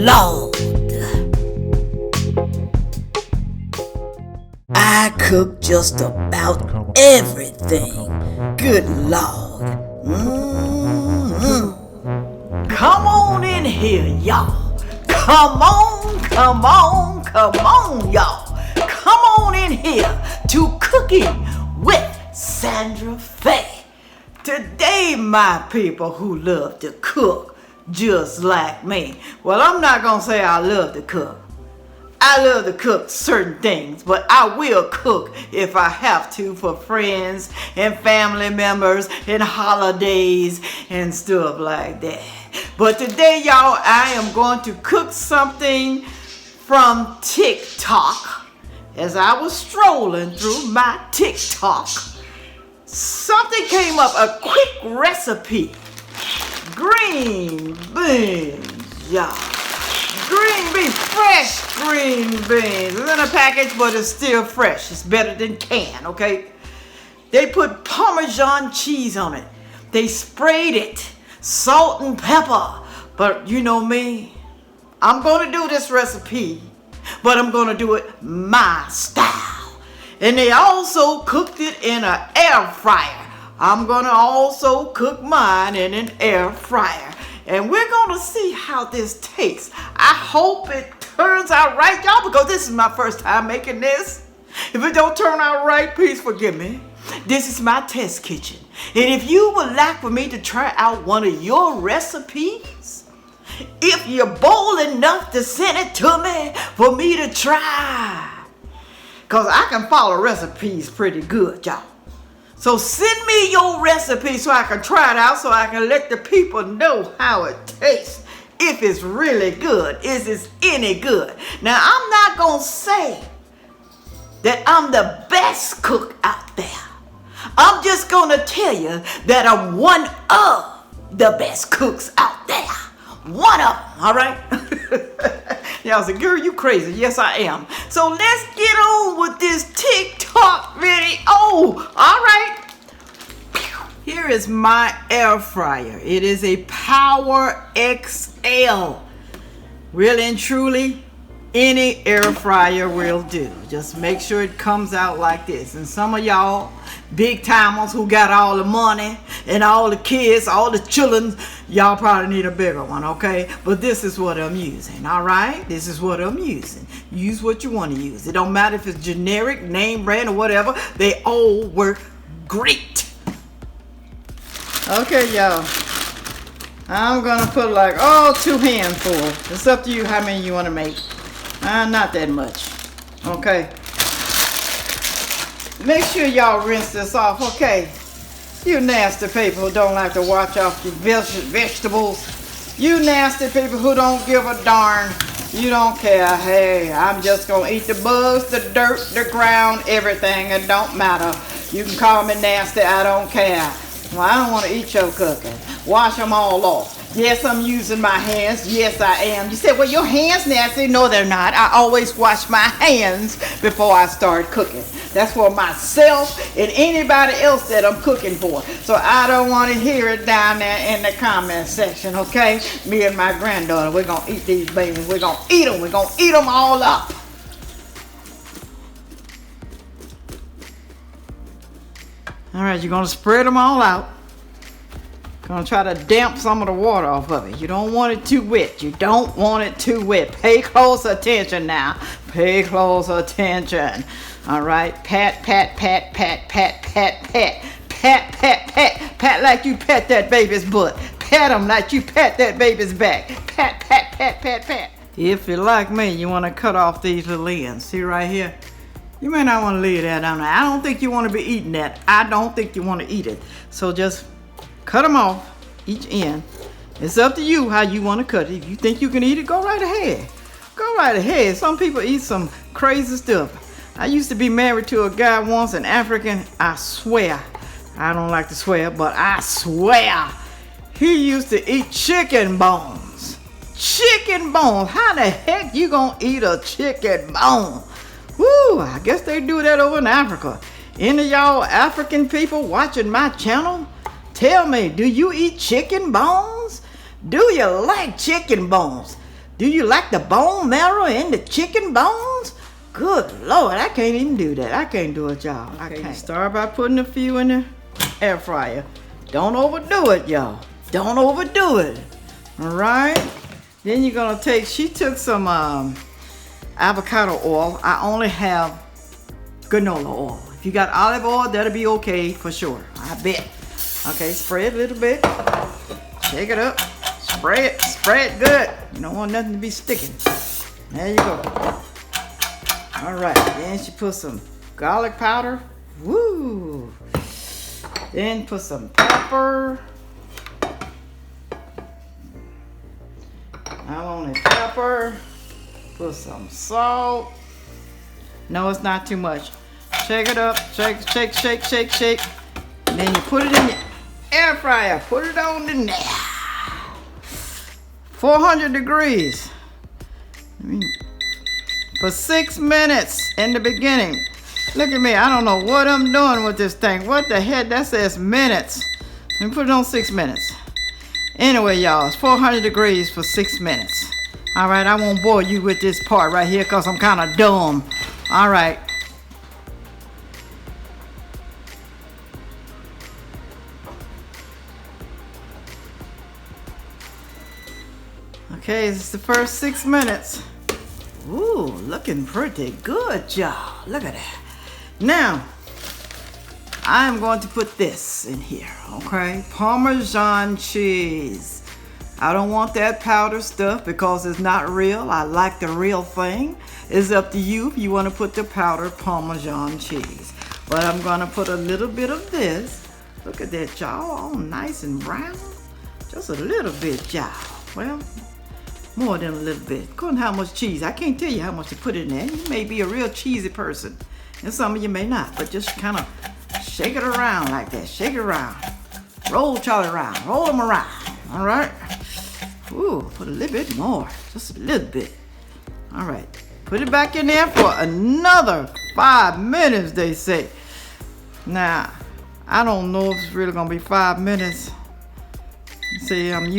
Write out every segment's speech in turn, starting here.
Lord. I cook just about everything. Good Lord. Come on in here, y'all. Come on, y'all. Come on in here to Cooking with Sandra Fay. Today, my people who love to cook just like me. Well, I'm not going to say I love to cook. I love to cook certain things, but I will cook if I have to for friends and family members and holidays and stuff like that. But today, y'all, I am going to cook something from TikTok. As I was strolling through my TikTok, something came up, a quick recipe. Green beans, y'all. Green beans, fresh green beans. It's in a package, but it's still fresh. It's better than canned, okay? They put Parmesan cheese on it. They sprayed it, salt and pepper. But you know me, I'm gonna do this recipe, but I'm gonna do it my style. And they also cooked it in an air fryer. I'm gonna also cook mine in an air fryer. And we're gonna see how this tastes. I hope it turns out right, y'all, because this is my first time making this. If it don't turn out right, please forgive me. This is my test kitchen. And if you would like for me to try out one of your recipes, if you're bold enough to send it to me for me to try, because I can follow recipes pretty good, y'all. So send me your recipe so I can try it out, so I can let the people know how it tastes. If it's really good, is it any good? Now, I'm not going to say that I'm the best cook out there. I'm just going to tell you that I'm one of the best cooks out there. One of them, all right? Y'all say, girl, you crazy. Yes, I am. So let's get on with this TikTok video. Oh, all right. Here is my air fryer. It is a Power XL. Really and truly, any air fryer will do. Just make sure it comes out like this. And some of y'all big timers who got all the money and all the kids, all the children, y'all probably need a bigger one, okay? But this is what I'm using, all right? This is what I'm using. Use what you want to use. It don't matter if it's generic, name brand, or whatever. They all work great. Okay, y'all. I'm going to put like, 2 handfuls. It's up to you how many you want to make. Not that much. Okay. Make sure y'all rinse this off, okay? You nasty people who don't like to wash off your vegetables. You nasty people who don't give a darn. You don't care. Hey, I'm just going to eat the bugs, the dirt, the ground, everything. It don't matter. You can call me nasty. I don't care. Well, I don't want to eat your cooking. Wash them all off. Yes, I'm using my hands. Yes, I am. You said, well, your hands nasty. No, they're not. I always wash my hands before I start cooking. That's for myself and anybody else that I'm cooking for. So I don't want to hear it down there in the comment section, okay? Me and my granddaughter, we're going to eat these babies. We're going to eat them. We're going to eat them all up. All right, you're going to spread them all out. Gonna try to damp some of the water off of it. You don't want it too wet. You don't want it too wet. Pay close attention now. Pay close attention. All right. Pat, pat, pat, pat, pat, pat, pat. Pat, pat, pat. Pat like you pat that baby's butt. Pat them like you pat that baby's back. Pat, pat, pat, pat, pat. If you're like me, you want to cut off these little ends. See right here? You may not want to leave that down there. I don't think you want to be eating that. I don't think you want to eat it. So just cut them off, each end. It's up to you how you want to cut it. If you think you can eat it, go right ahead. Go right ahead. Some people eat some crazy stuff. I used to be married to a guy once, an African. I swear, I don't like to swear, but I swear, he used to eat chicken bones. Chicken bones. How the heck you gonna eat a chicken bone? Woo, I guess they do that over in Africa. Any of y'all African people watching my channel? Tell me, do you eat chicken bones? Do you like chicken bones? Do you like the bone marrow and the chicken bones? Good Lord, I can't even do that. I can't do it, y'all. Okay, I can't. Start by putting a few in the air fryer. Don't overdo it, y'all. Don't overdo it. All right. Then you're gonna take. She took some avocado oil. I only have canola oil. If you got olive oil, that'll be okay for sure. I bet. Okay, spread a little bit. Shake it up. Spray it good. You don't want nothing to be sticking. There you go. All right, then she put some garlic powder. Woo! Then put some pepper. I want a pepper. Put some salt. No, it's not too much. Shake it up. Shake. And then you put it in the air fryer. Put it on in there. 400 degrees. For 6 minutes in the beginning. Look at me. I don't know what I'm doing with this thing. What the heck? That says minutes. Let me put it on 6 minutes. Anyway, y'all, it's 400 degrees for 6 minutes. All right, I won't bore you with this part right here because I'm kind of dumb. All right. Okay, this is the first 6 minutes. Ooh, looking pretty good, y'all. Look at that. Now, I'm going to put this in here, okay? Parmesan cheese. I don't want that powder stuff because it's not real. I like the real thing. It's up to you if you want to put the powdered Parmesan cheese. But I'm going to put a little bit of this. Look at that, y'all. All nice and brown. Just a little bit, y'all. Well, more than a little bit. According to how much cheese. I can't tell you how much to put in there. You may be a real cheesy person. And some of you may not. But just kind of shake it around like that. Shake it around. Roll Charlie around. Roll them around. All right. Ooh, put a little bit more. Just a little bit. All right. Put it back in there for another 5 minutes, they say. Now, I don't know if it's really going to be 5 minutes. See, I'm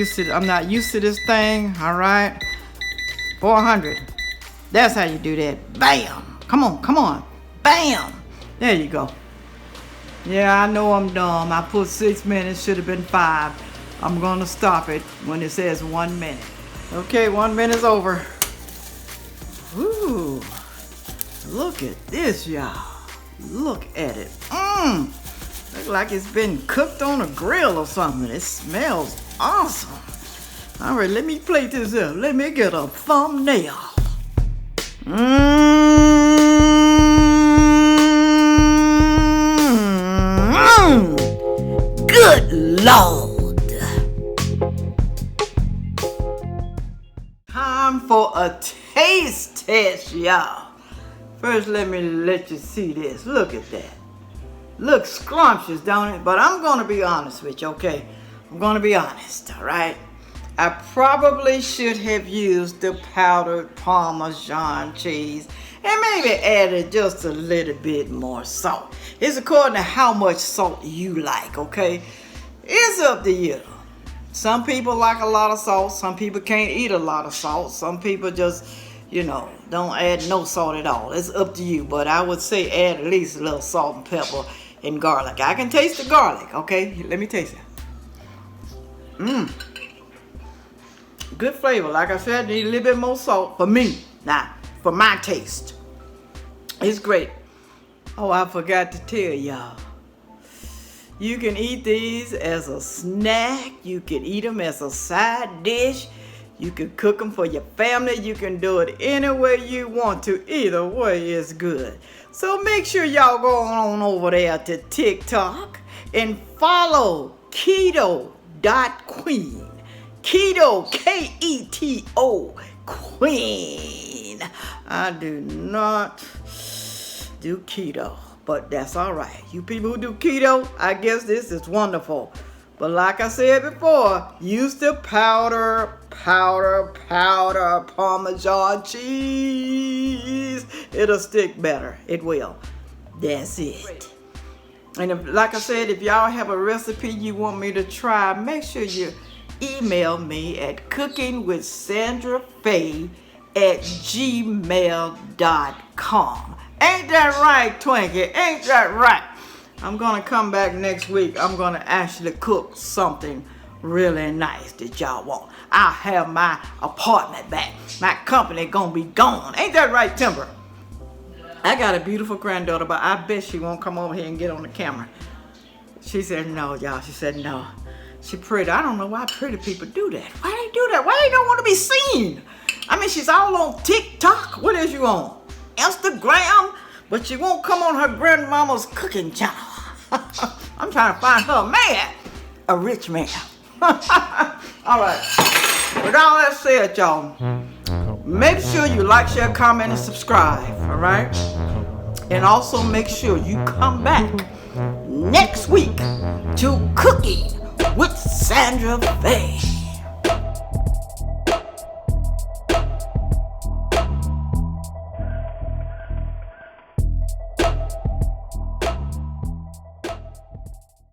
not used to this thing. All right. 400. That's how you do that. Bam. Come on. Bam. There you go. Yeah, I know I'm dumb. I put 6 minutes. Should have been 5. I'm going to stop it when it says 1 minute. Okay, 1 minute's over. Ooh. Look at this, y'all. Look at it. Look like it's been cooked on a grill or something. It smells awesome. All right, let me plate this up. Let me get a thumbnail. Good Lord. Time for a taste test, y'all. First, let you see this. Look at that. Looks scrumptious, don't it? But I'm going to be honest with you, okay? I'm going to be honest, all right? I probably should have used the powdered Parmesan cheese and maybe added just a little bit more salt. It's according to how much salt you like, okay? It's up to you. Some people like a lot of salt. Some people can't eat a lot of salt. Some people just, don't add no salt at all. It's up to you. But I would say add at least a little salt and pepper and garlic. I can taste the garlic, okay? Let me taste it. Good flavor. Like I said, need a little bit more salt for me. Now, for my taste. It's great. Oh, I forgot to tell y'all. You can eat these as a snack. You can eat them as a side dish. You can cook them for your family. You can do it any way you want to. Either way is good. So make sure y'all go on over there to TikTok and follow keto.queen. Keto, K-E-T-O, queen. I do not do keto, but that's all right. You people who do keto, I guess this is wonderful. But like I said before, use the powder Parmesan cheese. It'll stick better. It will. That's it. And like I said, if y'all have a recipe you want me to try, make sure you email me at cookingwithsandrafay@gmail.com. Ain't that right, Twinkie? Ain't that right? I'm gonna come back next week. I'm gonna actually cook something really nice that y'all want. I'll have my apartment back. My company gonna be gone. Ain't that right, Timber? I got a beautiful granddaughter, but I bet she won't come over here and get on the camera. She said no, y'all. She said no. She pretty. I don't know why pretty people do that. Why they do that? Why they don't want to be seen? I mean, she's all on TikTok. What is you on? Instagram? But she won't come on her grandmama's cooking channel. I'm trying to find her a man. A rich man. All right. With all that said, y'all, make sure you like, share, comment, and subscribe. All right? And also make sure you come back next week to Cooking with Sandra Evans.